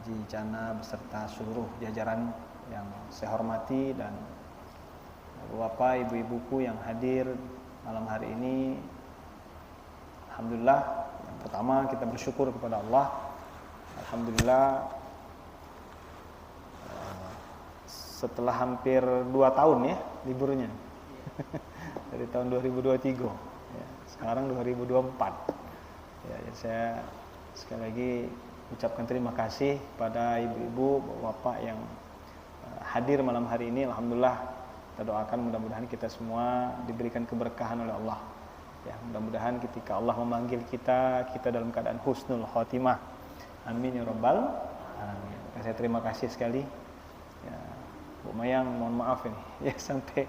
Haji Jana beserta seluruh jajaran yang saya hormati dan Bapak, ibu-ibuku yang hadir malam hari ini. Alhamdulillah, yang pertama kita bersyukur kepada Allah. Alhamdulillah, setelah hampir 2 tahun ya liburnya dari tahun 2023 ya, sekarang 2024 ya, saya sekali lagi ucapkan terima kasih pada ibu-ibu, bapak yang hadir malam hari ini. Alhamdulillah, kita doakan mudah-mudahan kita semua diberikan keberkahan oleh Allah. Ya, mudah-mudahan ketika Allah memanggil kita dalam keadaan husnul khotimah. Amin ya rabbal alamin. Saya terima kasih sekali. Ya, Bu Mayang, mohon maaf ini ya sampai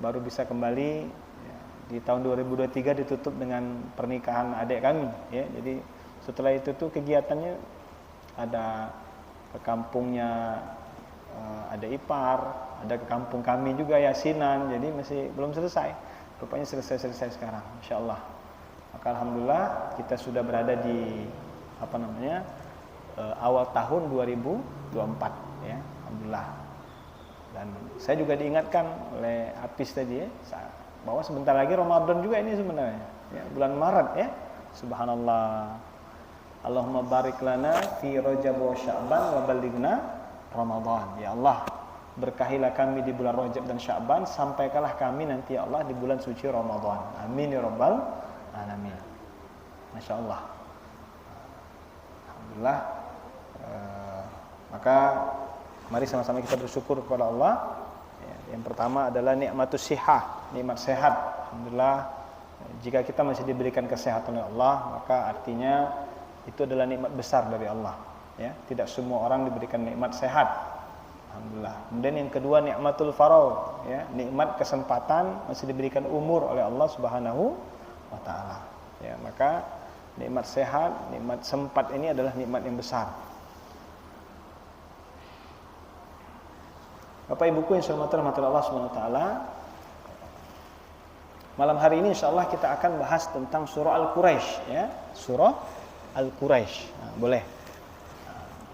baru bisa kembali. Ya, di tahun 2023 ditutup dengan pernikahan adik kami. Ya, jadi setelah itu tuh kegiatannya ada ke kampungnya ada ipar, ada ke kampung kami juga yasinan, jadi masih belum selesai. Rupanya selesai sekarang, insya Allah. Maka alhamdulillah kita sudah berada di awal tahun 2024 ya, alhamdulillah. Dan saya juga diingatkan oleh Hafiz tadi ya, bahwa sebentar lagi Ramadan juga ini sebenarnya, ya, bulan Maret ya. Subhanallah. Allahumma barik lana fi Rajab wa Sya'ban wa balighna Ramadan. Ya Allah, berkahilah kami di bulan Rajab dan Sya'ban, sampaikanlah kami nanti ya Allah di bulan suci Ramadan. Amin ya rabbal alamin. Masya Allah. Alhamdulillah. Maka mari sama-sama kita bersyukur kepada Allah. Yang pertama adalah nikmatus sihah, nikmat sehat. Alhamdulillah, jika kita masih diberikan kesehatan oleh Allah, maka artinya itu adalah nikmat besar dari Allah. Ya, tidak semua orang diberikan nikmat sehat. Alhamdulillah. Kemudian yang kedua nikmatul faragh, ya, nikmat kesempatan, masih diberikan umur oleh Allah Subhanahu wa taala. Ya, maka nikmat sehat, nikmat sempat ini adalah nikmat yang besar. Bapak Ibuku yang saya hormati Allah Subhanahu wa taala, malam hari ini insyaallah kita akan bahas tentang surah Al-Quraisy ya, surah Al-Quraisy. Nah, boleh.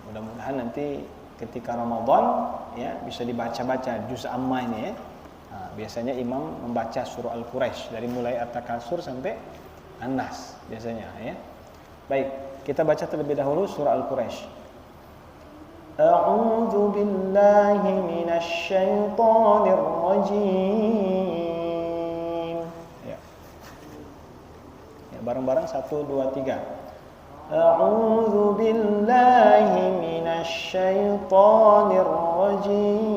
Mudah-mudahan nanti ketika Ramadan ya bisa dibaca-baca juz amma ini ya. Nah, biasanya imam membaca surah Al-Quraisy dari mulai At-Takasur sampai An-Nas biasanya ya. Baik, kita baca terlebih dahulu surah Al-Quraisy. A'udzu billahi minasy syaithanir rajim. Ya. Ya, bareng-bareng 1 2 3. A'udzu billahi minasy syaithanir rajim.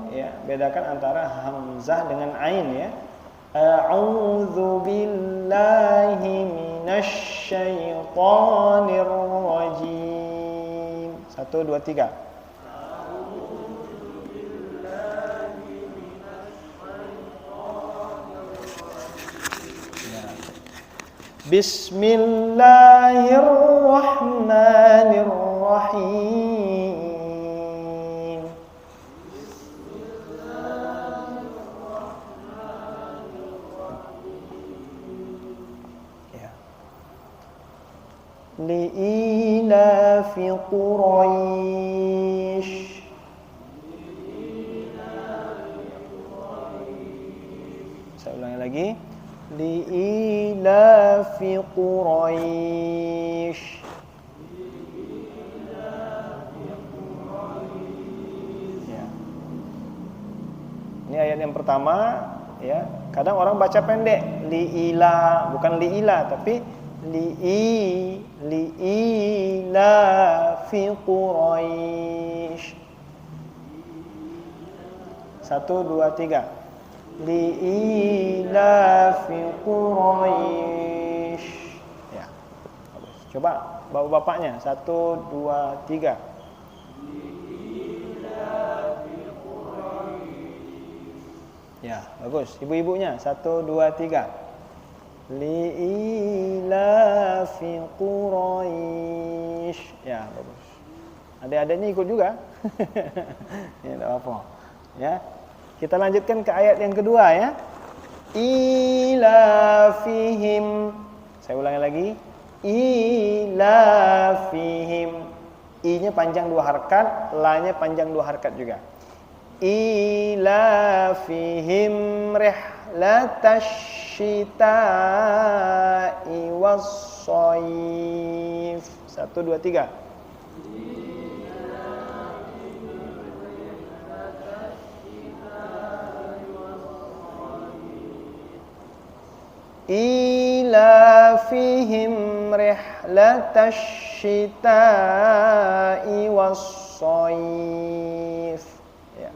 Ya, bedakan antara hamzah dengan ain ya. A'udzu billahi minasy syaithanir rajim. 1 2 3. Bismillahirrahmanirrahim. Ya. Li'ilafi Quraisy. Saya ulangi lagi. Li'ilafi Quraisy. Ya. Ini ayat yang pertama ya. Kadang orang baca pendek, li'ila, bukan li'ila tapi li'ilafi Quraisy. 1 2 3. Li'ilafi Quraisy. Ya. Coba bapak-bapaknya 1 2 3. Li'ilafi Quraisy. Ya, bagus. Ibu-ibunya 1 2 3. Li'ilafi Quraisy. Ya, bagus. Adik-adiknya ikut juga. Ya, enggak apa-apa. Ya. Kita lanjutkan ke ayat yang kedua ya. Ilafihim. 1 Saya ulangi lagi. Ilafihim. I-nya panjang 2 harkat, la-nya panjang 2 harkat juga. Ilafihim rihlatasyita'i was-shayf. 1 2 3. Ilafihim rihlatasyita'i was-shayf. Ya.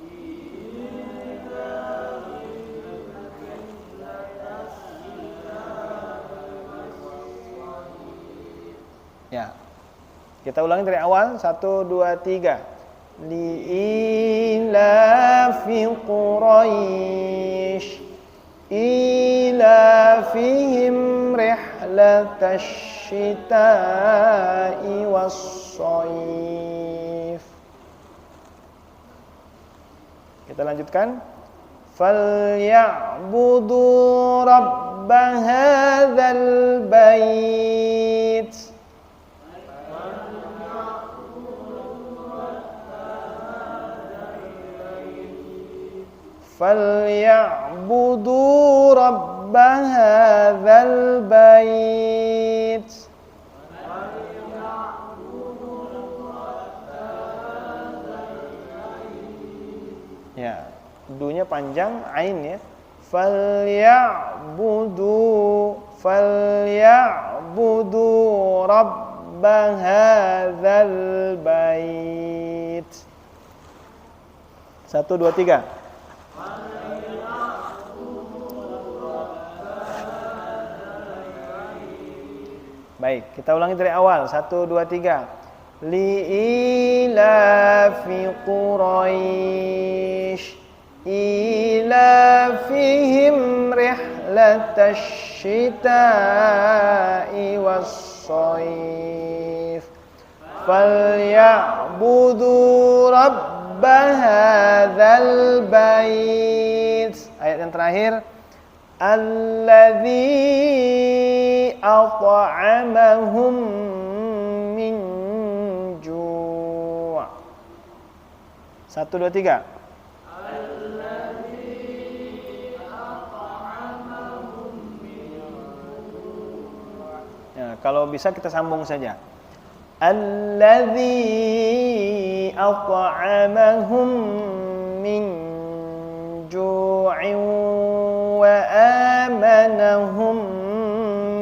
Ya. Kita ulangi dari awal. 1 2 3. Li'ilafi Quraisy ilafihim rihlatasyita'i was-shayf. Kita lanjutkan. Falyabudu rabb hadzal bait. Falyabudu rabb hadzal bait. Ya, dunya panjang, ain ya. Falyabudu rabb hadzal bait. 1 2 3. Baik, kita ulangi dari awal. 1 2 3. Li'ilafi Quraisy ilafihim rihlatasyita'i was-shayf. Falyabudu rabb hadzal bait. Ayat yang terakhir. Alladzi at'amahum min ju'. 1 2 3. Ya, kalau bisa kita sambung saja. Alladzi at'amahum min ju'in wa amanahum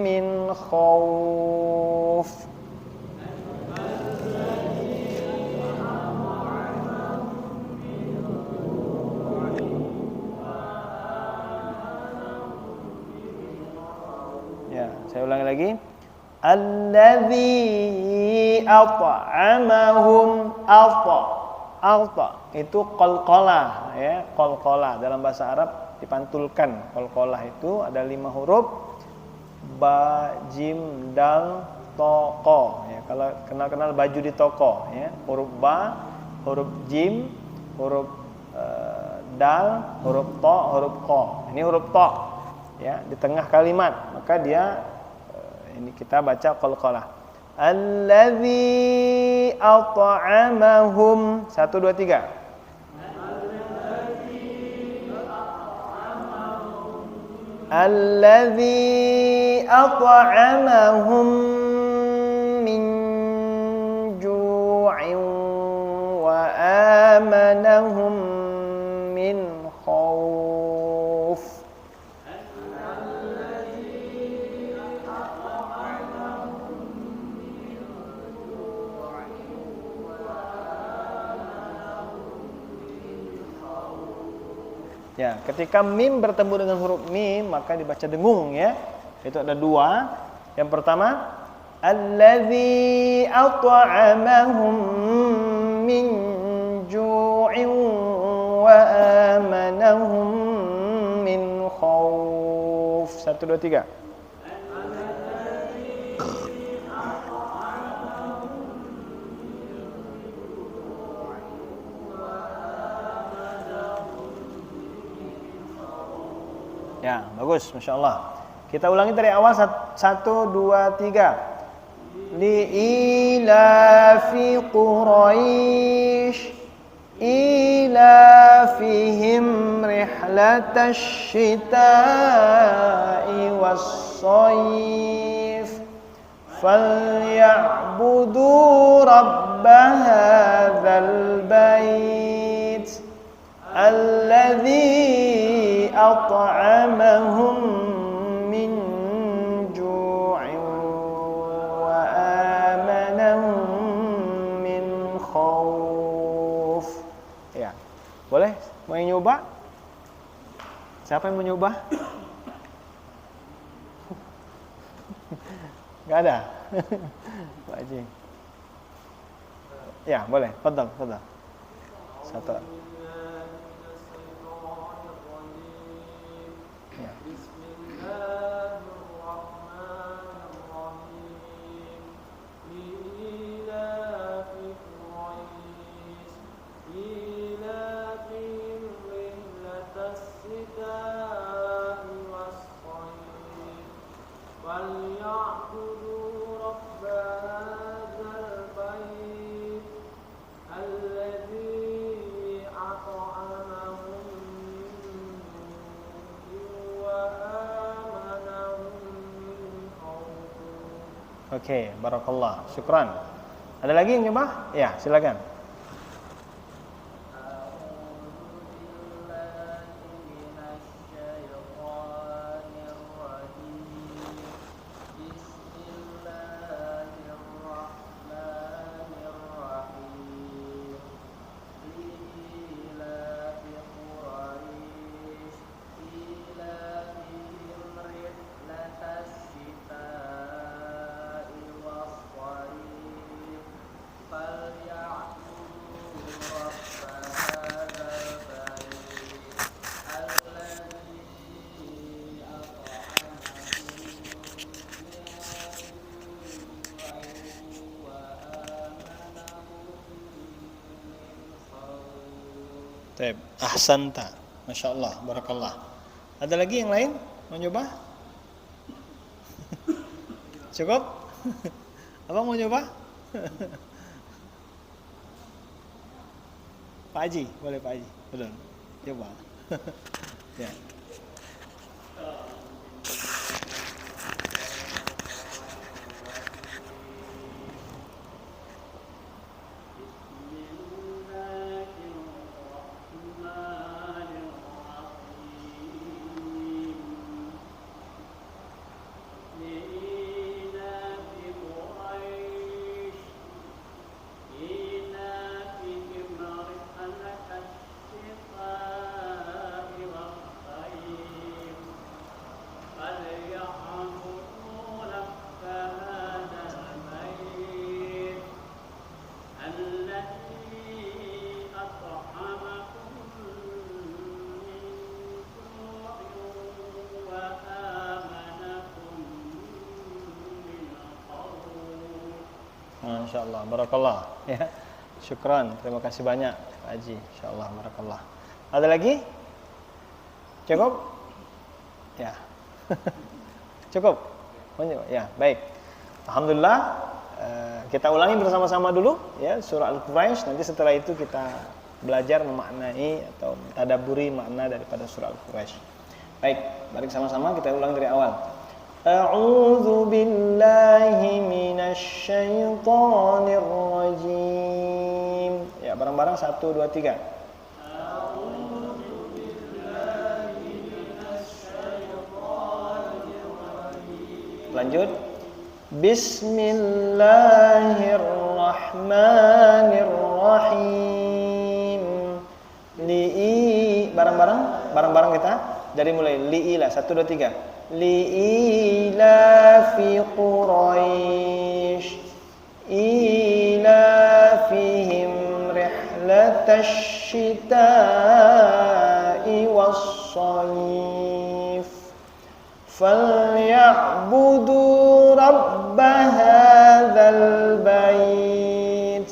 min khauf. Ya, saya ulangi lagi. Alladzi at'amahum alta itu qalqalah ya, qalqalah dalam bahasa Arab dipantulkan. Qalqalah itu ada 5 huruf, ba, jim, dal, to, ko ya. Kalau kenal baju di toko ya, huruf ba, huruf jim, huruf dal, huruf to, huruf ko. Ini huruf to ya, di tengah kalimat, maka dia ini kita baca qalqalah. Alladzi at'amahum. 1 2 3. Alladzi at'amahum min ju'in wa amanahum min khauf. Ya, ketika mim bertemu dengan huruf mim maka dibaca dengung ya. Itu ada 2. Yang pertama, alladzi at'amahum min ju'in wa amanahum min khauf. 1 2 3. Ya, bagus, Masya Allah. Kita ulangi dari awal 1, 2, 3. Li'ilafi Quraisy ilafihim rihlatash syita'i was-shayf falyabudu rabb hadzal bait alladzi at'amahum min ju'in wa amanahum min khauf. Ya. Boleh? Mau yang nyoba? Siapa yang mau nyoba? Gak ada. Pak Haji. Ya, boleh. Fadhal. Satu. Ya. Oke, barakallah. Syukran. Ada lagi yang nyoba? Ya, silakan. Baik, ahsanta. Masya Allah, barakallah. Ada lagi yang lain? Mau nyoba? Cukup? Abang mau nyoba? Pak Haji, boleh Pak Haji. Betul. Coba. Ya. Insyaallah, barakallah. Ya. Syukran, terima kasih banyak Pak Haji. Insyaallah, barakallah. Ada lagi? Cukup? Ya. Cukup? Ya, baik. Alhamdulillah, kita ulangi bersama-sama dulu ya surah Al-Quraisy. Nanti setelah itu kita belajar memaknai atau tadabburi makna daripada surah Al-Quraisy. Baik, mari sama-sama kita ulang dari awal. A'udzu billahi minasy syaithanir rajim. Ya, bareng-bareng 1 2 3. A'udzu billahi minasy syaithanir rajim. Lanjut. Bismillahirrahmanirrahim. Bareng-bareng kita. Dari mulai li'ila 1 2 3. Li'ilafi Quraisy ilafihim rihlatash syita'i was-shayf falyabudu rabb hadzal bait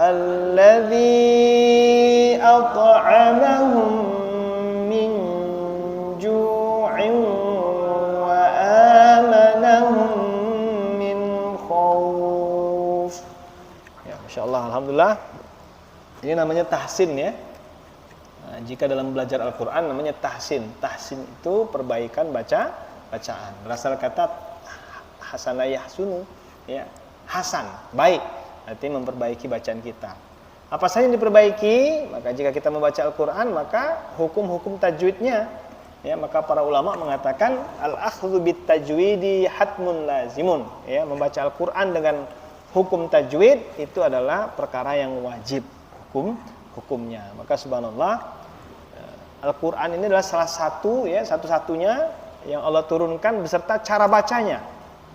alladzi at'amahum min ju'in wa amana alhamdulillah ini namanya tahsin ya. Nah, jika dalam belajar Al-Quran namanya tahsin. Tahsin itu perbaikan bacaan. Berasal kata hasana yahsunu ya. Hasan, baik. Artinya memperbaiki bacaan kita. Apa saja yang diperbaiki? Maka jika kita membaca Al-Quran, maka hukum-hukum tajwidnya ya, maka para ulama mengatakan al-akhdhu bit tajwidi hatmun lazimun ya, membaca Al-Quran dengan hukum tajwid itu adalah perkara yang wajib hukumnya. Maka subhanallah, Al-Quran ini adalah salah satu ya, satu-satunya yang Allah turunkan beserta cara bacanya.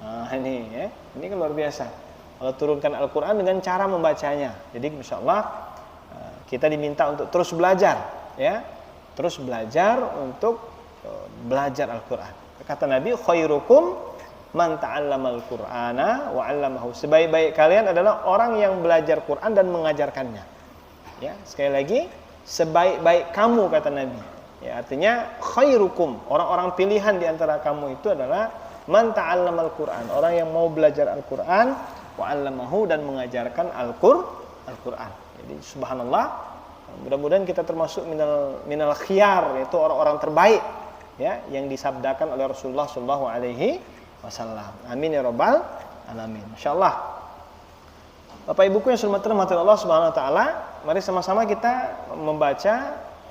Nah, ini ya, ini kan luar biasa. Allah turunkan Al-Quran dengan cara membacanya. Jadi insyaallah kita diminta untuk terus belajar ya, terus belajar untuk belajar Al-Quran. Kata Nabi, khairukum man ta'allamal Qur'ana wa 'allamahu. Sebaik-baik kalian adalah orang yang belajar Quran dan mengajarkannya. Ya, sekali lagi, sebaik-baik kamu kata Nabi. Ya, artinya khairukum, orang-orang pilihan di antara kamu itu adalah man ta'allamal Qur'an, orang yang mau belajar Al-Qur'an wa 'allamahu dan mengajarkan Al-Qur'an. Jadi subhanallah, mudah-mudahan kita termasuk minal khiyar, yaitu orang-orang terbaik ya yang disabdakan oleh Rasulullah sallallahu alaihi wasallam. Amin ya rabbal alamin. Insyaallah. Bapak Ibuku yang dirahmati Allah Subhanahu wa taala, mari sama-sama kita membaca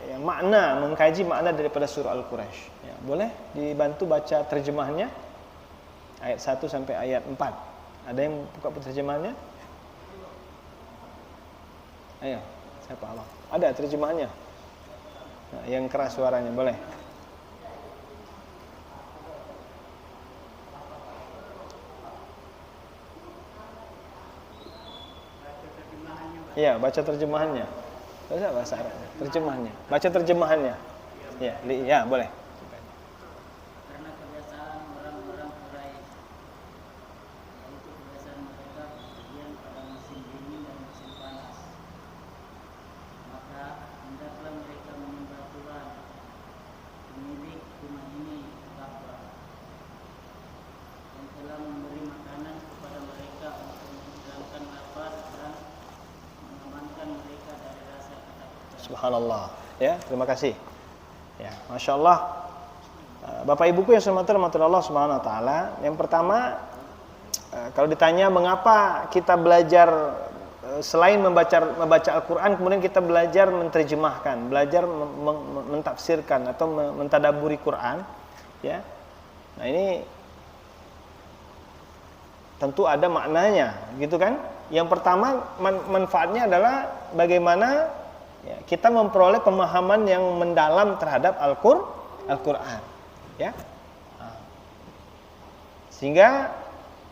ya, makna, mengkaji makna daripada surah Al-Quraisy. Ya, boleh dibantu baca terjemahnya ayat 1 sampai ayat 4. Ada yang buka terjemahannya? Ayo, siapa Allah? Ada terjemahannya? Nah, yang keras suaranya, boleh. Iya, baca terjemahannya. Bahasa Arabnya, terjemahannya. Baca terjemahannya. Ya, ya boleh. Karena kebiasaan orang-orang Quraisy, yaitu kebiasaan mereka berpergian pada musim dingin dan musim panas, maka hendaklah mereka menyembah Tuhan, pemilik rumah ini, Ka'bah, yang telah memberi makanan kepada mereka untuk menghilangkan lapar dan mengamankan mereka dari rasa ketakutan. Subhanallah. Ya, terima kasih. Ya, Masya Allah. Bapak Ibuku yang dirahmati Allah Subhanahu wa taala, yang pertama kalau ditanya mengapa kita belajar selain membaca Al-Qur'an kemudian kita belajar menerjemahkan, belajar mentafsirkan atau mentadaburi Quran, ya. Nah, ini tentu ada maknanya, gitu kan? Yang pertama manfaatnya adalah bagaimana ya, kita memperoleh pemahaman yang mendalam terhadap Al-Qur'an, ya. Sehingga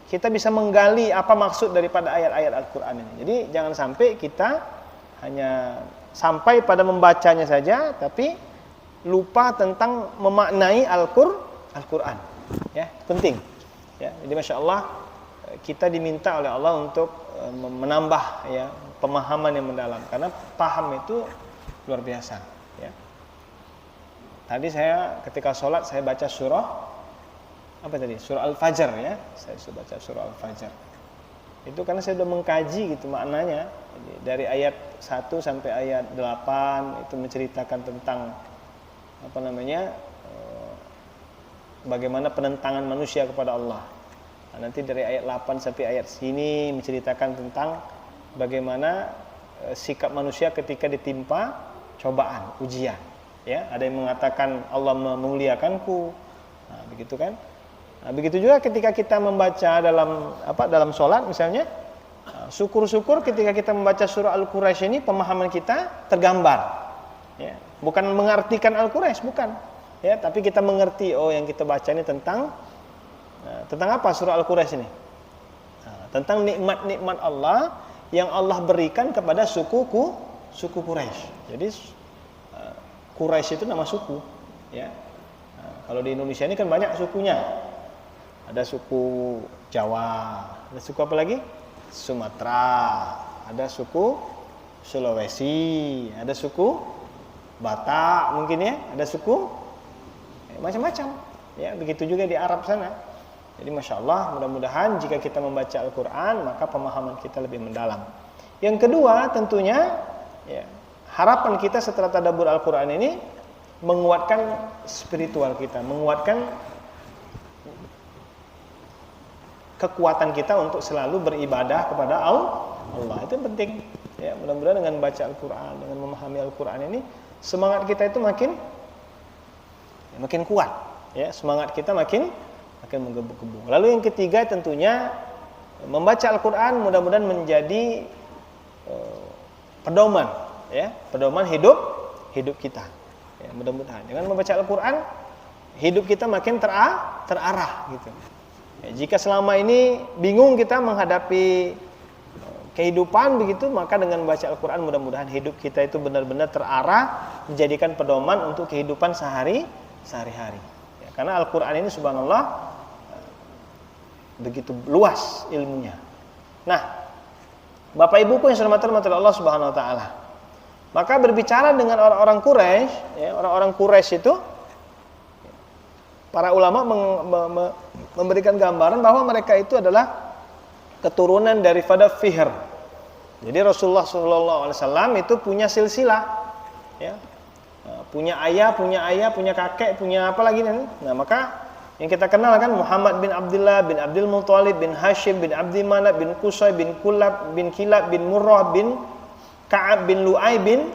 kita bisa menggali apa maksud daripada ayat-ayat Al-Qur'an ini. Jadi jangan sampai kita hanya sampai pada membacanya saja tapi lupa tentang memaknai Al-Qur'an. Ya, penting. Ya, jadi Masya Allah kita diminta oleh Allah untuk menambah ya pemahaman yang mendalam, karena paham itu luar biasa ya. Tadi saya ketika sholat saya baca surah apa tadi? Surah Al-Fajr ya. Saya sudah baca surah Al-Fajr. Itu karena saya sudah mengkaji gitu maknanya. Jadi, dari ayat 1 sampai ayat 8 itu menceritakan tentang apa namanya? Bagaimana penentangan manusia kepada Allah. Nah, nanti dari ayat 8 sampai ayat sini menceritakan tentang bagaimana sikap manusia ketika ditimpa cobaan, ujian. Ya, ada yang mengatakan Allah memuliakanku. Nah, begitu kan? Nah, begitu juga ketika kita membaca dalam sholat misalnya, syukur-syukur ketika kita membaca surah Al-Quraisy ini pemahaman kita tergambar. Ya, bukan mengartikan Al-Quraisy, bukan. Ya, tapi kita mengerti yang kita baca ini tentang apa surah Al-Quraisy ini? Tentang nikmat-nikmat Allah yang Allah berikan kepada suku Quraisy. Jadi Quraisy itu nama suku, ya. Kalau di Indonesia ini kan banyak sukunya. Ada suku Jawa, ada suku apa lagi? Sumatera, ada suku Sulawesi, ada suku Batak mungkin ya, ada suku macam-macam. Ya, begitu juga di Arab sana. Jadi Masya Allah, mudah-mudahan jika kita membaca Al-Quran maka pemahaman kita lebih mendalam. Yang kedua tentunya ya, harapan kita setelah tadabbur Al-Quran ini menguatkan spiritual kita, menguatkan kekuatan kita untuk selalu beribadah kepada Allah. Itu penting. Ya, mudah-mudahan dengan baca Al-Quran, dengan memahami Al-Quran ini, semangat kita itu makin kuat. Ya, semangat kita makin menggebu-gebu. Lalu yang ketiga tentunya membaca Al-Quran mudah-mudahan menjadi pedoman, ya, pedoman hidup kita. Ya, mudah-mudahan dengan membaca Al-Quran hidup kita makin terarah gitu. Ya, jika selama ini bingung kita menghadapi kehidupan begitu, maka dengan membaca Al-Quran mudah-mudahan hidup kita itu benar-benar terarah, menjadikan pedoman untuk kehidupan sehari-hari. Ya, karena Al-Quran ini subhanallah begitu luas ilmunya. Nah, Bapak Ibu pun yang dirahmati Allah Subhanahu wa taala. Maka berbicara dengan orang-orang Quraisy, ya, orang-orang Quraisy itu para ulama memberikan gambaran bahwa mereka itu adalah keturunan daripada Fihr. Jadi Rasulullah SAW itu punya silsilah, ya, punya ayah, punya kakek, punya apa lagi nih? Nah, maka yang kita kenal kan Muhammad bin Abdullah bin Abdul Muthalib bin Hashim bin Abdi Manaf bin Qusay bin Kulab bin Kilab bin Murrah bin Ka'ab bin Lu'ay bin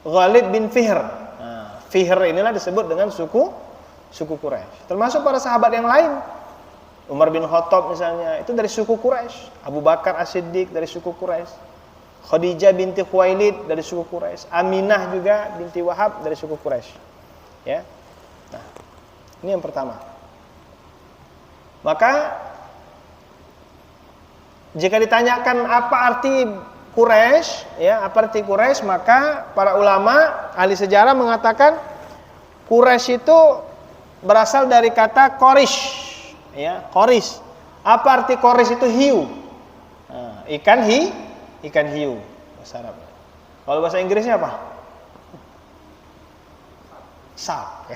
Ghalib bin Fihr. Nah, Fihr inilah disebut dengan suku Quraisy. Termasuk para sahabat yang lain. Umar bin Khattab misalnya, itu dari suku Quraisy. Abu Bakar As-Siddiq dari suku Quraisy. Khadijah binti Khuwailid dari suku Quraisy. Aminah juga binti Wahab dari suku Quraisy. Ya. Nah, ini yang pertama. Maka jika ditanyakan apa arti Quraisy, ya, apa arti Quraisy, maka para ulama ahli sejarah mengatakan Quraisy itu berasal dari kata Qorish, ya, Qorish. Apa arti Qorish itu? Hiu. Nah, ikan hiu bahasa Arab. Kalau bahasa Inggrisnya apa? Shark.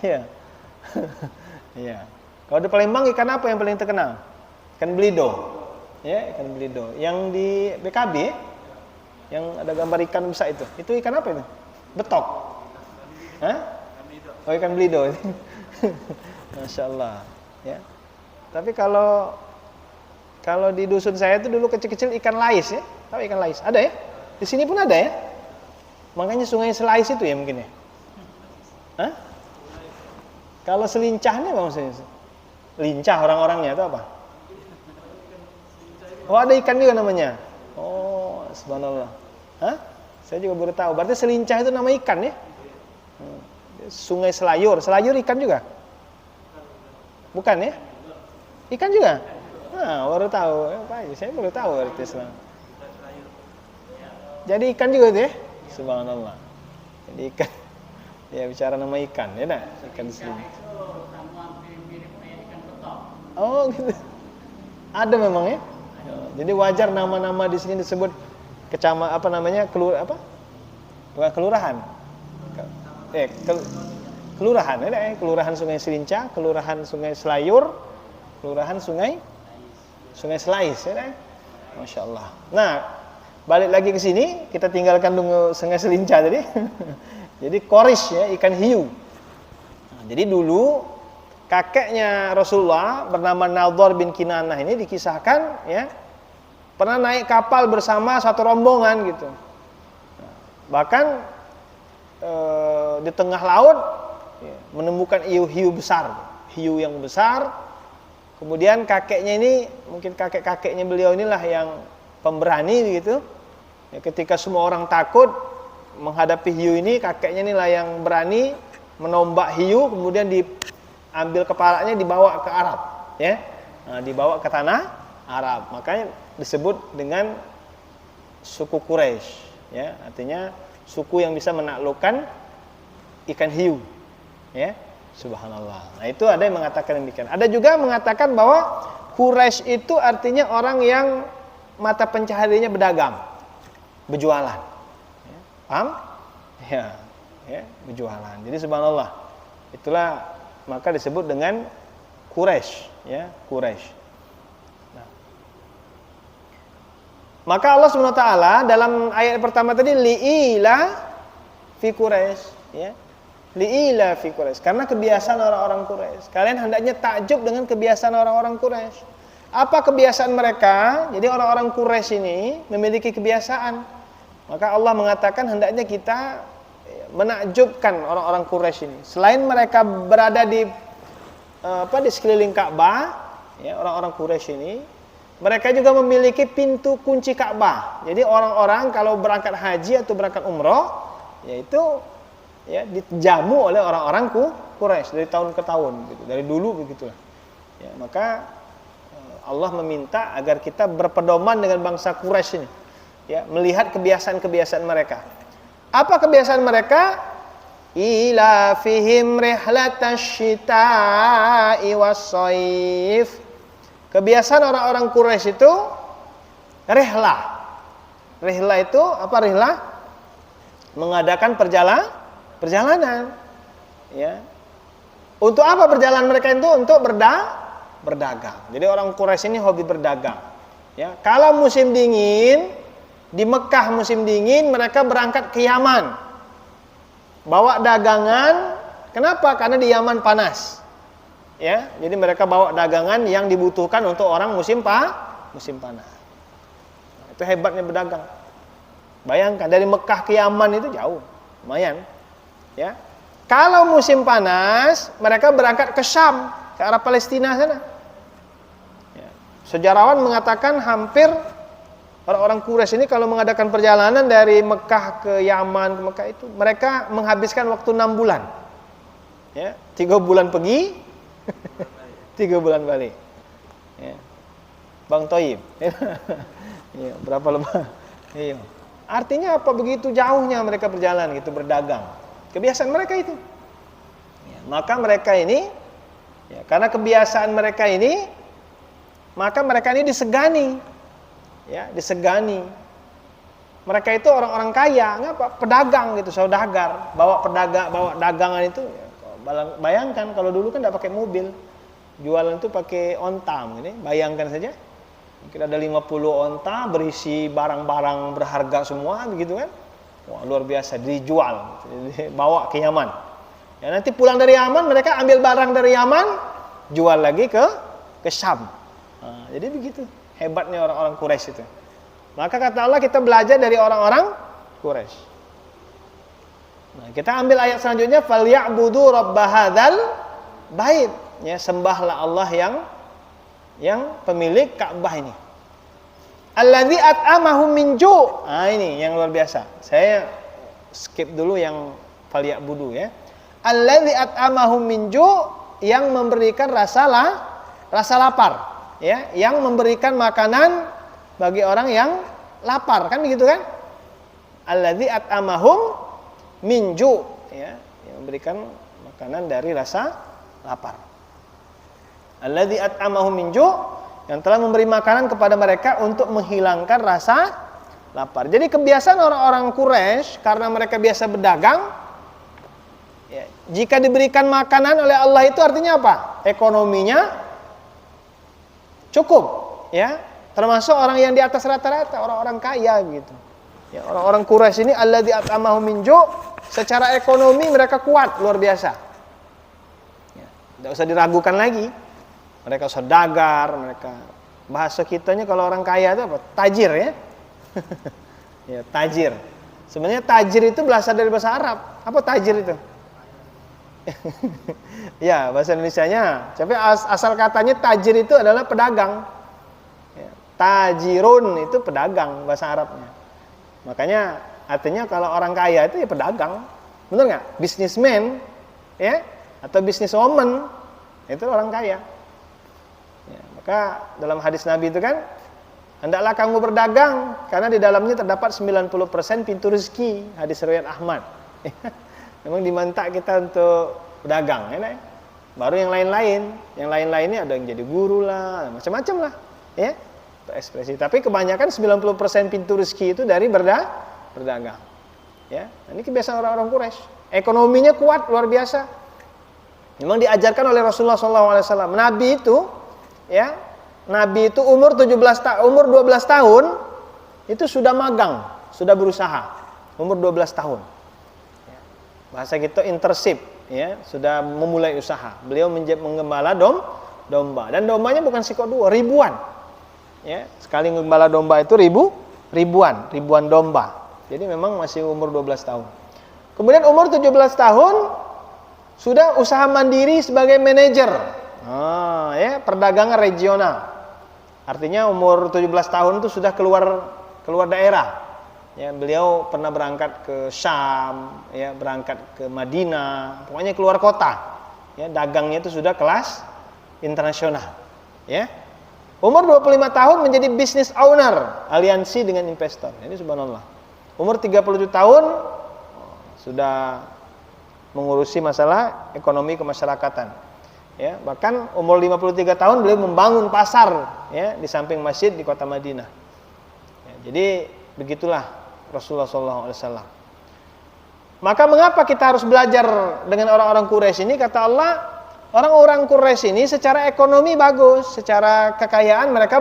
Iya. Iya. Kalau di Palembang ikan apa yang paling terkenal? Ikan belido. Ya, ikan belido. Yang di BKB yang ada gambar ikan besar itu ikan apa itu? Betok. Hah? Oh, ikan belido. Masya Allah. Ya. Tapi kalau di dusun saya itu dulu kecil-kecil ikan lais, ya. Tahu ikan lais? Ada ya? Di sini pun ada ya. Makanya sungai Selais itu ya mungkin ya. Hah? Kalau selincahnya apa maksudnya? Lincah orang-orangnya itu apa? Oh, ada ikan juga namanya. Oh, subhanallah. Hah? Saya juga baru tahu. Berarti selincah itu nama ikan ya? Sungai Selayur. Selayur ikan juga? Bukan ya? Ikan juga? Nah, baru tahu. Saya baru tahu berarti Islam. Jadi ikan juga itu ya? Subhanallah. Jadi ikan. Ya, bicara nama ikan ya, nah, ikan selincah. Oh, gitu. Ada memang ya. Jadi wajar nama-nama di sini disebut apa namanya? Bukan kelurahan. Kelurahan ya, Kelurahan Sungai Selincah, Kelurahan Sungai Selayur, Kelurahan Sungai Selais ya. Masya Allah. Nah, balik lagi ke sini, kita tinggalkan dulu Sungai Selincah tadi. Jadi Qorish ya, ikan hiu. Nah, jadi dulu kakeknya Rasulullah bernama Nadhr bin Kinanah ini dikisahkan ya pernah naik kapal bersama satu rombongan gitu. Bahkan di tengah laut ya, menemukan hiu besar, hiu yang besar. Kemudian kakeknya ini, mungkin kakek-kakeknya beliau inilah yang pemberani gitu. Ya, ketika semua orang takut menghadapi hiu ini, kakeknya inilah yang berani menombak hiu, kemudian diambil kepalanya dibawa ke Arab, ya, nah, dibawa ke tanah Arab. Makanya disebut dengan suku Quraisy, ya, artinya suku yang bisa menaklukkan ikan hiu, ya, subhanallah. Nah, itu ada yang mengatakan demikian. Ada juga mengatakan bahwa Quraisy itu artinya orang yang mata pencahariannya berdagang, berjualan, ya, paham? Ya, berjualan. Jadi subhanallah, itulah maka disebut dengan Quraisy, ya, Quraisy. Nah, Maka Allah SWT dalam ayat pertama tadi li'ila fi Quraisy, ya. Li'ila fi Quraisy, karena kebiasaan orang-orang Quraisy. Kalian hendaknya takjub dengan kebiasaan orang-orang Quraisy. Apa kebiasaan mereka? Jadi orang-orang Quraisy ini memiliki kebiasaan. Maka Allah mengatakan hendaknya kita menakjubkan orang-orang Quraisy ini. Selain mereka berada di sekeliling Ka'bah, ya, orang-orang Quraisy ini mereka juga memiliki pintu kunci Ka'bah. Jadi orang-orang kalau berangkat haji atau berangkat umroh, yaitu ya dijamu oleh orang-orang Quraisy dari tahun ke tahun, gitu. Dari dulu begitulah. Ya, maka Allah meminta agar kita berpedoman dengan bangsa Quraisy ini, ya, melihat kebiasaan-kebiasaan mereka. Apa kebiasaan mereka? Ila fihim rihlatash syita'i was-shaif. Kebiasaan orang-orang Quraisy itu rihlah. Rihlah itu apa rihlah? Mengadakan perjalanan. Ya. Untuk apa perjalanan mereka itu? Untuk berdagang. Jadi orang Quraisy ini hobi berdagang. Ya. Kalau musim dingin, di Mekah musim dingin mereka berangkat ke Yaman. Bawa dagangan. Kenapa? Karena di Yaman panas. Ya, jadi mereka bawa dagangan yang dibutuhkan untuk orang musim panas. Nah, itu hebatnya berdagang. Bayangkan dari Mekah ke Yaman itu jauh, lumayan. Ya, kalau musim panas mereka berangkat ke Syam, ke arah Palestina sana. Ya. Sejarawan mengatakan hampir orang-orang Quraisy ini kalau mengadakan perjalanan dari Mekah ke Yaman ke Mekah itu mereka menghabiskan waktu 6 bulan. Ya, 3 bulan pergi, 3 bulan balik. Ya. Bang Toyib. Ya, berapa lama? Iya. Artinya apa? Begitu jauhnya mereka berjalan gitu berdagang. Kebiasaan mereka itu. Ya, maka mereka ini, ya, karena kebiasaan mereka ini, maka mereka ini disegani. Ya, disegani. Mereka itu orang-orang kaya, ngapa? Pedagang gitu, saudagar, bawa dagangan itu. Ya, bayangkan kalau dulu kan tidak pakai mobil, jualan itu pakai onta, ini bayangkan saja, mungkin ada 50 onta berisi barang-barang berharga semua, begitu kan? Wah, luar biasa, dijual, bawa ke Yaman. Ya, nanti pulang dari Yaman mereka ambil barang dari Yaman, jual lagi ke Syam. Nah, jadi begitu hebatnya orang-orang Quraisy itu. Maka kata Allah kita belajar dari orang-orang Quraisy. Nah, kita ambil ayat selanjutnya falyabudu rabb hadzal bait, ya, sembahlah Allah yang pemilik Ka'bah ini. Allazi at'amahum min ju'. Nah, ini yang luar biasa. Saya skip dulu yang falyabudu, ya. Allazi at'amahum min ju', yang memberikan rasa lapar, ya, yang memberikan makanan bagi orang yang lapar, kan begitu kan? Allazi at'amahum minju, ya, yang memberikan makanan dari rasa lapar. Alladzi at'amahum minju, yang telah memberi makanan kepada mereka untuk menghilangkan rasa lapar. Jadi kebiasaan orang-orang Quraisy karena mereka biasa berdagang, ya, jika diberikan makanan oleh Allah itu artinya apa? Ekonominya cukup, ya. Termasuk orang yang di atas rata-rata, orang-orang kaya gitu. Ya, orang-orang Quraisy ini alladzi at'amahum minju, secara ekonomi mereka kuat luar biasa. Ya, tidak usah diragukan lagi. Mereka saudagar, mereka bahasa kitanya kalau orang kaya itu apa? Tajir, ya. Ya, tajir. Sebenarnya tajir itu berasal dari bahasa Arab. Apa tajir itu? Ya, bahasa Indonesianya. Tapi asal katanya tajir itu adalah pedagang. Ya, tajirun itu pedagang bahasa Arabnya. Makanya artinya kalau orang kaya itu ya pedagang, benar nggak? Businessman, ya, atau businesswoman, itu orang kaya. Ya, maka dalam hadis Nabi itu kan, hendaklah kamu berdagang karena di dalamnya terdapat 90% pintu rezeki. Hadis riwayat Ahmad. Memang diminta kita untuk berdagang, ya, baru yang lain-lain. Yang lain-lainnya ada yang jadi guru lah, macam-macam lah, ya. Berekspresi. Tapi kebanyakan 90% pintu rezeki itu dari berdagang. Ya, ini kebiasaan orang-orang Quraisy. Ekonominya kuat luar biasa. Memang diajarkan oleh Rasulullah SAW. Nabi itu, ya, Nabi itu umur 12 tahun itu sudah magang, sudah berusaha, umur 12 tahun. Bahasa kita internship, ya, sudah memulai usaha. Beliau menggembala domba, dan dombanya bukan sekor dua, ribuan. Ya, sekali menggembala domba itu ribuan domba. Jadi memang masih umur 12 tahun. Kemudian umur 17 tahun sudah usaha mandiri sebagai manajer. Ya, perdagangan regional. Artinya umur 17 tahun itu sudah keluar daerah. Ya, beliau pernah berangkat ke Syam, ya, berangkat ke Madinah, pokoknya keluar kota. Ya, dagangnya itu sudah kelas internasional. Ya. Umur 25 tahun menjadi business owner, aliansi dengan investor. Ini subhanallah. Umur 37 tahun sudah mengurusi masalah ekonomi kemasyarakatan. Ya, bahkan umur 53 tahun beliau membangun pasar, ya, di samping masjid di kota Madinah. Ya, jadi begitulah Rasulullah SAW. Maka mengapa kita harus belajar dengan orang-orang Quraisy ini? Kata Allah, orang-orang Quraisy ini secara ekonomi bagus, secara kekayaan mereka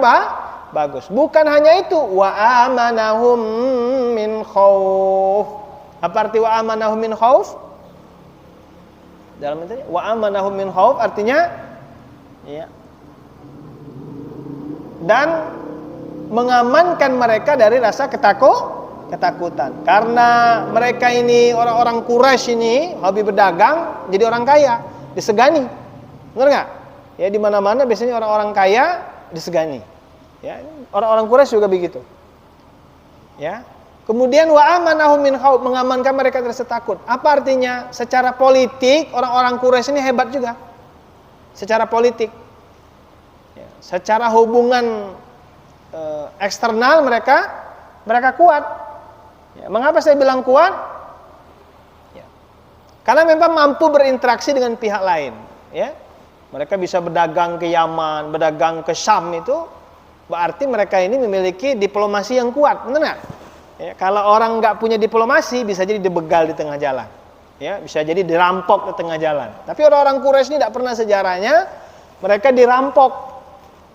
bagus. Bukan hanya itu, wa amanahum min khauf. Apa arti wa amanahum min khauf? Dalam itu wa amanahum min khauf artinya, ya, dan mengamankan mereka dari rasa ketakutan. Karena mereka ini orang-orang Quraisy ini hobi berdagang, jadi orang kaya, disegani. Benar enggak? Ya, di mana-mana biasanya orang-orang kaya disegani. Ya, orang-orang Quraisy juga begitu. Ya. Kemudian wa amanahum min khauf, mengamankan mereka dari rasa takut. Apa artinya? Secara politik orang-orang Quraisy ini hebat juga. Secara politik. Ya, secara hubungan eksternal mereka kuat. Ya, mengapa saya bilang kuat? Ya. Karena memang mampu berinteraksi dengan pihak lain. Ya. Mereka bisa berdagang ke Yaman, berdagang ke Syam, itu berarti mereka ini memiliki diplomasi yang kuat, benar nggak? Ya, kalau orang nggak punya diplomasi bisa jadi dibegal di tengah jalan, ya, bisa jadi dirampok di tengah jalan. Tapi orang-orang Quraisy ini tidak pernah sejarahnya mereka dirampok,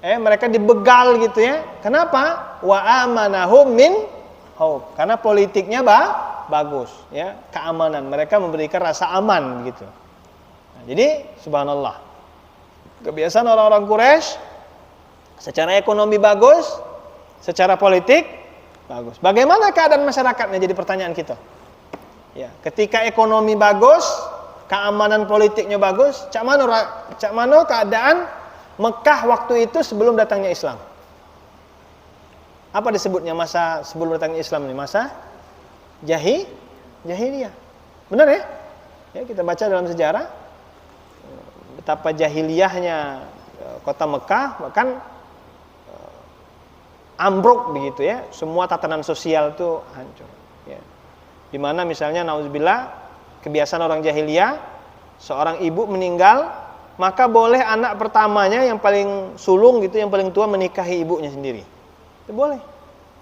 mereka dibegal gitu ya. Kenapa? Wa amanahum min khauf. Karena politiknya bagus, ya, keamanan. Mereka memberikan rasa aman gitu. Nah, jadi subhanallah, kebiasaan orang-orang Quraisy secara ekonomi bagus, secara politik bagus. Bagaimana keadaan masyarakatnya jadi pertanyaan kita. Ya, ketika ekonomi bagus, keamanan politiknya bagus, cak mana keadaan Mekah waktu itu sebelum datangnya Islam? Apa disebutnya masa sebelum datangnya Islam ini? Masa jahiliyah. Benar ya? Ya, kita baca dalam sejarah betapa jahiliyahnya kota Mekah, bahkan ambruk begitu ya, semua tatanan sosial itu hancur. Ya. Dimana misalnya nauzubillah, kebiasaan orang jahiliyah, seorang ibu meninggal, maka boleh anak pertamanya yang paling sulung gitu, yang paling tua menikahi ibunya sendiri. Itu boleh.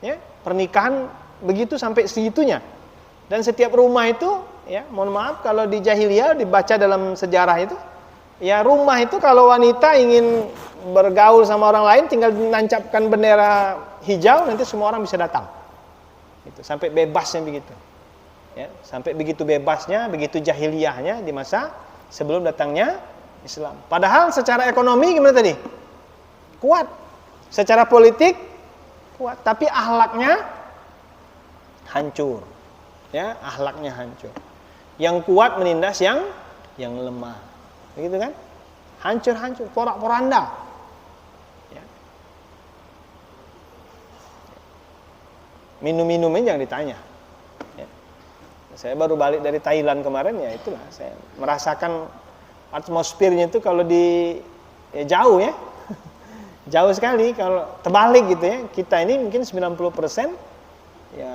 Ya, pernikahan begitu sampai segitunya. Dan setiap rumah itu, ya, mohon maaf kalau di jahiliyah dibaca dalam sejarah itu, ya, rumah itu kalau wanita ingin bergaul sama orang lain tinggal menancapkan bendera hijau, nanti semua orang bisa datang. Itu sampai bebasnya begitu. Ya, sampai begitu bebasnya, begitu jahiliyahnya di masa sebelum datangnya Islam. Padahal secara ekonomi gimana tadi? Kuat. Secara politik kuat, tapi akhlaknya hancur. Ya, akhlaknya hancur. Yang kuat menindas yang lemah. Begitu kan? Hancur-hancur, porak-poranda. Ya. Minum-minumnya jangan ditanya. Ya. Saya baru balik dari Thailand kemarin, ya itulah saya merasakan atmosfernya itu kalau jauh ya. Jauh sekali kalau terbalik gitu ya. Kita ini mungkin 90% ya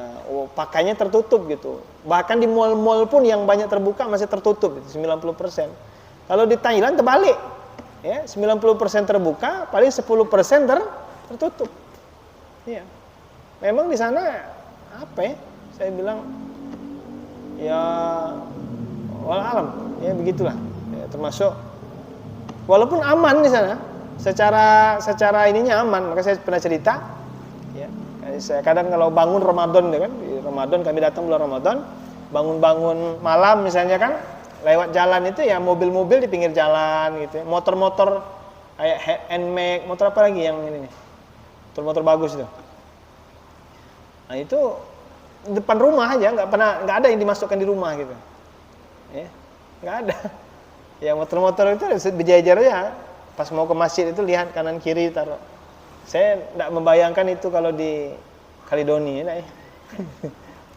pakainya tertutup gitu. Bahkan di mal-mal pun yang banyak terbuka masih tertutup gitu, 90%. Kalau di Thailand terbalik. Ya, 90% terbuka, paling 10% tertutup. Iya. Memang di sana apa ya? Saya bilang ya walau alam, ya begitulah. Ya, termasuk walaupun aman di sana, secara ininya aman. Maka saya pernah cerita, ya, Saya kadang kalau bangun Ramadan kan, di Ramadan kami datang bulan Ramadan, bangun-bangun malam misalnya kan, lewat jalan itu ya mobil-mobil di pinggir jalan gitu, motor-motor kayak NMAX, motor apa lagi yang ini nih, motor-motor bagus itu. Nah itu depan rumah aja, nggak ada yang dimasukkan di rumah gitu, ya nggak ada. Ya motor-motor itu berjejer ya, pas mau ke masjid itu lihat kanan kiri taruh. Saya tidak membayangkan itu kalau di Kaledonia, ya.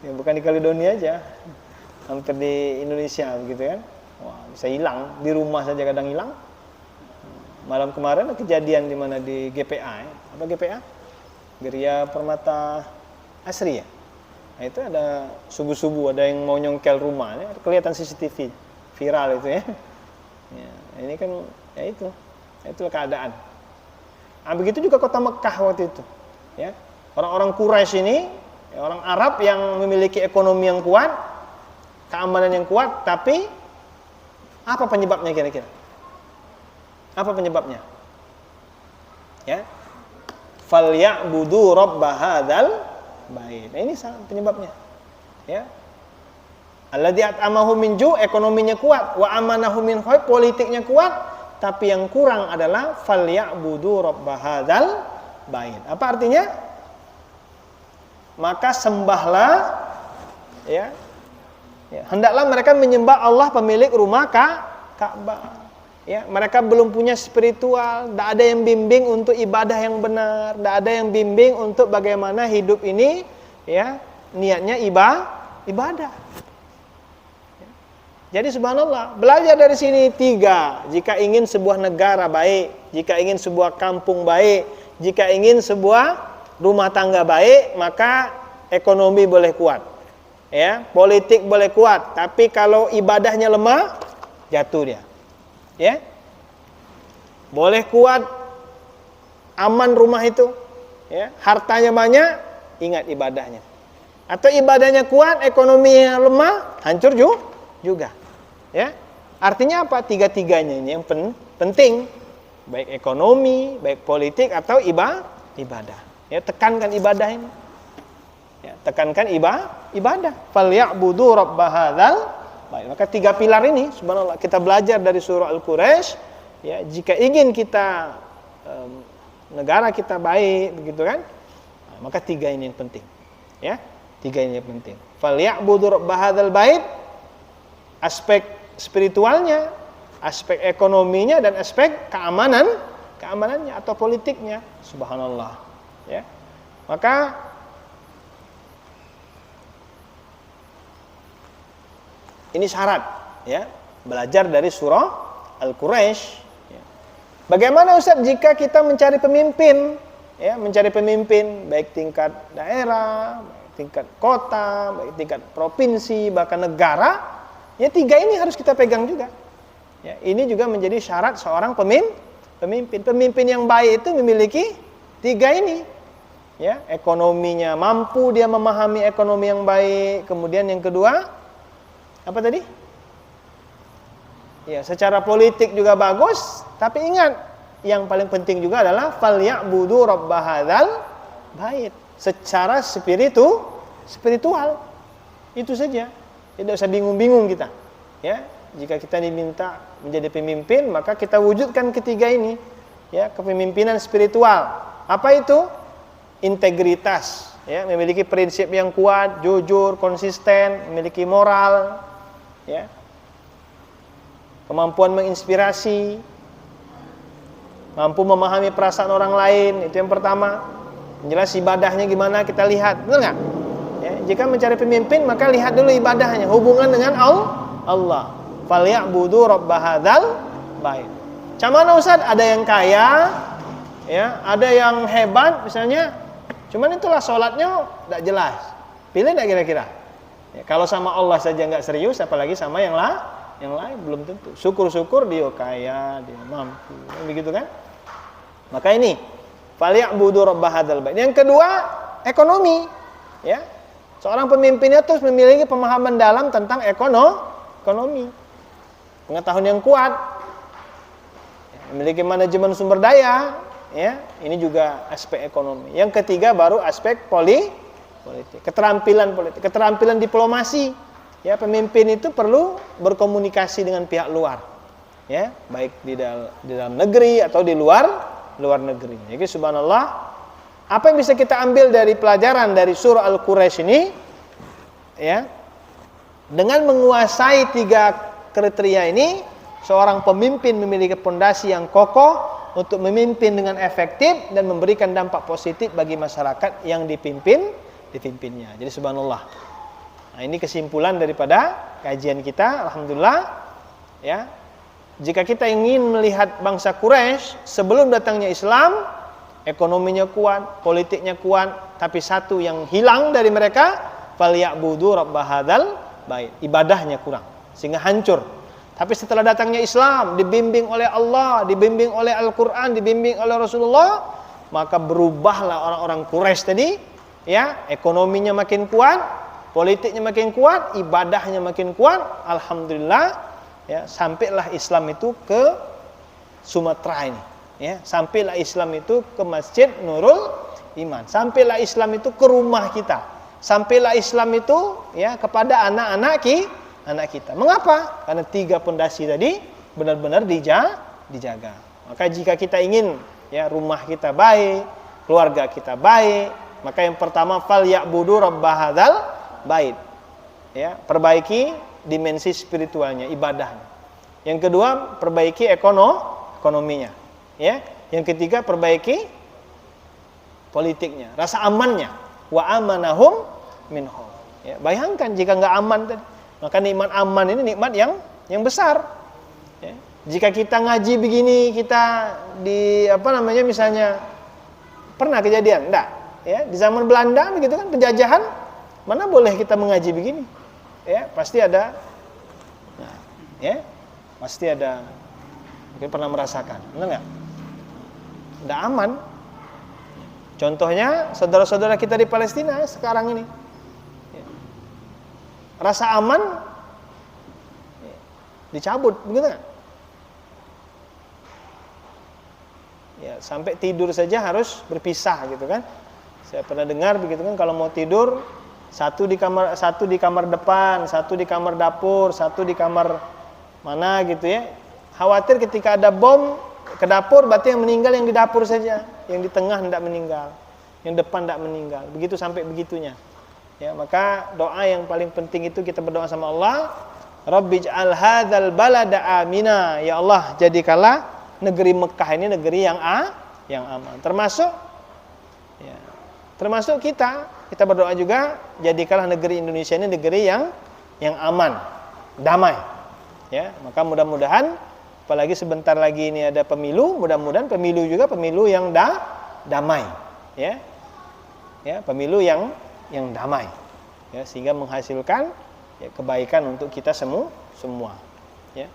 Ya, bukan di Kaledonia aja, hampir di Indonesia begitu kan. Wah, bisa hilang, di rumah saja kadang hilang. Malam kemarin ada kejadian di mana di GPA, ya. Apa GPA? Geria Permata Asri ya. Nah itu ada subuh-subuh ada yang mau nyongkel rumah, ya. Kelihatan CCTV viral itu ya. Ya, ini kan ya itulah keadaan. Nah, begitu juga kota Mekah waktu itu, ya. Orang-orang Quraisy ini, ya, orang Arab yang memiliki ekonomi yang kuat, keamanan yang kuat, tapi apa penyebabnya kira-kira? Apa penyebabnya? Ya. Falyabudu rabb hadzal bait. Nah, ini penyebabnya. Ya. Alladzi at'amahum min ju', ekonominya kuat, wa amanahum min khauf, politiknya kuat. Tapi yang kurang adalah falyabudu rabb hadzal bait. Apa artinya? Maka sembahlah, ya. Hendaklah mereka menyembah Allah pemilik rumah Ka'bah. Ya, mereka belum punya spiritual, tidak ada yang bimbing untuk ibadah yang benar, tidak ada yang bimbing untuk bagaimana hidup ini, ya, niatnya ibadah. Jadi subhanallah, belajar dari sini 3. Jika ingin sebuah negara baik, jika ingin sebuah kampung baik, jika ingin sebuah rumah tangga baik, maka ekonomi boleh kuat. Ya, politik boleh kuat, tapi kalau ibadahnya lemah, jatuh dia. Ya. Boleh kuat, aman rumah itu, ya, hartanya banyak, ingat ibadahnya. Atau ibadahnya kuat, ekonominya lemah, hancur juga. Ya, artinya apa? 3-tiganya ini yang penting, baik ekonomi, baik politik atau ibadah. Ya, tekankan ibadah ini. Ya, tekankan ibadah. Falyabudu rabb hadzal bait. Maka 3 pilar ini, subhanallah, kita belajar dari surah Al-Quraisy. Ya, jika ingin kita negara kita baik, begitu kan? Nah, maka 3 ini yang penting. Ya, 3 ini yang penting. Falyabudu rabb hadzal bait, aspek spiritualnya, aspek ekonominya, dan aspek keamanannya atau politiknya. Subhanallah. Ya. Maka ini syarat, ya, belajar dari surah Al-Quraisy. Ya. Bagaimana Ustaz jika kita mencari pemimpin, ya, mencari pemimpin baik tingkat daerah, baik tingkat kota, baik tingkat provinsi, bahkan negara? Ya 3 ini harus kita pegang juga. Ya, ini juga menjadi syarat seorang pemimpin. Pemimpin yang baik itu memiliki 3 ini. Ya, ekonominya mampu dia memahami ekonomi yang baik. Kemudian yang kedua, apa tadi? Ya, secara politik juga bagus, tapi ingat, yang paling penting juga adalah falyabudu rabb hadzal bait. Secara spiritual. Itu saja. Tidak usah bingung-bingung kita. Ya, jika kita diminta menjadi pemimpin, maka kita wujudkan ketiga ini. Ya, kepemimpinan spiritual. Apa itu? Integritas. Ya, memiliki prinsip yang kuat, jujur, konsisten, memiliki moral. Ya, kemampuan menginspirasi, mampu memahami perasaan orang lain. Itu yang pertama. Jelas ibadahnya gimana kita lihat, benar nggak? Ya, jika mencari pemimpin maka lihat dulu ibadahnya, hubungan dengan Allah. Falyabudu rabb hadzal bait. Macam mana Ustaz? Ada yang kaya, ya, ada yang hebat misalnya, cuman itulah sholatnya tidak jelas. Pilih tidak kira-kira? Ya, kalau sama Allah saja nggak serius, apalagi sama yang lain belum tentu. Syukur-syukur dia kaya, dia mampu, begitu kan? Maka ini falyabudu rabb hadzal bait. Yang kedua, ekonomi. Ya. Seorang pemimpinnya terus memiliki pemahaman dalam tentang ekonomi. Pengetahuan yang kuat. Memiliki manajemen sumber daya, ya, ini juga aspek ekonomi. Yang ketiga baru aspek politik, keterampilan politik, keterampilan diplomasi. Ya, pemimpin itu perlu berkomunikasi dengan pihak luar. Ya, baik di dalam negeri atau di luar negeri. Jadi subhanallah, apa yang bisa kita ambil dari pelajaran dari surah Al-Quraisy ini? Ya, dengan menguasai 3 kriteria ini, seorang pemimpin memiliki pondasi yang kokoh untuk memimpin dengan efektif dan memberikan dampak positif bagi masyarakat yang dipimpinnya. Jadi subhanallah. Nah, ini kesimpulan daripada kajian kita. Alhamdulillah. Ya. Jika kita ingin melihat bangsa Quraisy sebelum datangnya Islam, ekonominya kuat, politiknya kuat, tapi satu yang hilang dari mereka, falyabudu rabb hadzal bait. Ibadahnya kurang sehingga hancur. Tapi setelah datangnya Islam, dibimbing oleh Allah, dibimbing oleh Al-Qur'an, dibimbing oleh Rasulullah, maka berubahlah orang-orang Quraisy tadi, ya, ekonominya makin kuat, politiknya makin kuat, ibadahnya makin kuat. Alhamdulillah, ya, sampailah Islam itu ke Sumatera ini, ya, sampailah Islam itu ke Masjid Nurul Iman, sampailah Islam itu ke rumah kita, sampailah Islam itu, ya, kepada anak kita. Mengapa? Karena 3 pondasi tadi benar-benar dijaga. Maka jika kita ingin, ya, rumah kita baik, keluarga kita baik, maka yang pertama falyabudu rabb hadzal bait. Ya, perbaiki dimensi spiritualnya, ibadahnya. Yang kedua, perbaiki ekonominya. Ya. Yang ketiga, perbaiki politiknya, rasa amannya. Wa amanahum min khauf. Ya, bayangkan jika enggak aman tadi. Maka nikmat aman ini nikmat yang besar. Ya. Jika kita ngaji begini, kita misalnya pernah kejadian? Enggak. Ya, di zaman Belanda begitu kan, penjajahan, mana boleh kita mengaji begini? Ya, pasti ada. Nah, ya, pasti ada. Mungkin pernah merasakan, benar nggak? Tidak aman. Contohnya saudara-saudara kita di Palestina sekarang ini, ya, rasa aman, ya, dicabut, begitu nggak? Ya, sampai tidur saja harus berpisah, gitu kan? Saya pernah dengar begitu kan, kalau mau tidur, satu di kamar depan, satu di kamar dapur, satu di kamar mana gitu ya. Khawatir ketika ada bom ke dapur, berarti yang meninggal yang di dapur saja, yang di tengah tidak meninggal, yang depan tidak meninggal. Begitu sampai begitunya. Ya, maka doa yang paling penting itu kita berdoa sama Allah, Rabbij'al hadzal balada amina. Ya Allah, jadikanlah negeri Mekah ini negeri yang aman. Termasuk kita berdoa juga, jadikanlah negeri Indonesia ini negeri yang aman, damai. Ya, maka mudah-mudahan, apalagi sebentar lagi ini ada pemilu, mudah-mudahan pemilu juga pemilu yang damai. Ya, ya, pemilu yang damai. Ya, sehingga menghasilkan, ya, kebaikan untuk kita semua. Ya,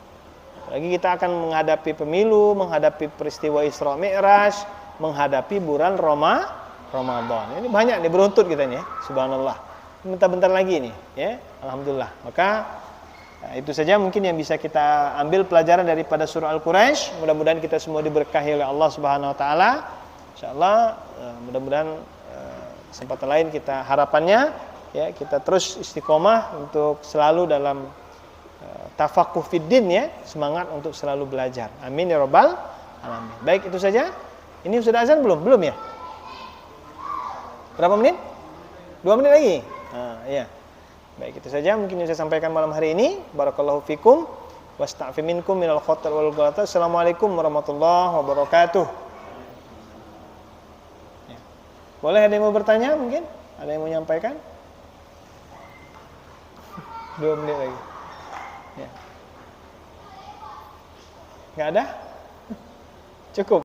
apalagi kita akan menghadapi pemilu, menghadapi peristiwa Isra Mi'raj, menghadapi bulan Ramadan. Ini banyak nih, beruntut kita nih, ya. Subhanallah. Bentar-bentar lagi nih, ya. Alhamdulillah. Maka itu saja mungkin yang bisa kita ambil pelajaran daripada surah Al-Quraisy. Mudah-mudahan kita semua diberkahi oleh Allah Subhanahu wa taala. Insyaallah, mudah-mudahan kesempatan lain kita harapannya, ya, kita terus istiqomah untuk selalu dalam tafaqquh fiddin, ya, semangat untuk selalu belajar. Amin ya rabbal alamin. Baik, itu saja. Ini sudah azan belum? Belum, ya? Berapa menit? 2 menit lagi. Nah, iya. Baik, itu saja mungkin yang saya sampaikan malam hari ini. Barakallahu fikum wasta'fi minkum minal khotar wal ghalata. Assalamualaikum warahmatullahi wabarakatuh. Ya. Boleh ada yang mau bertanya mungkin? Ada yang mau menyampaikan? 2 menit lagi. Ya. Enggak ada? Cukup.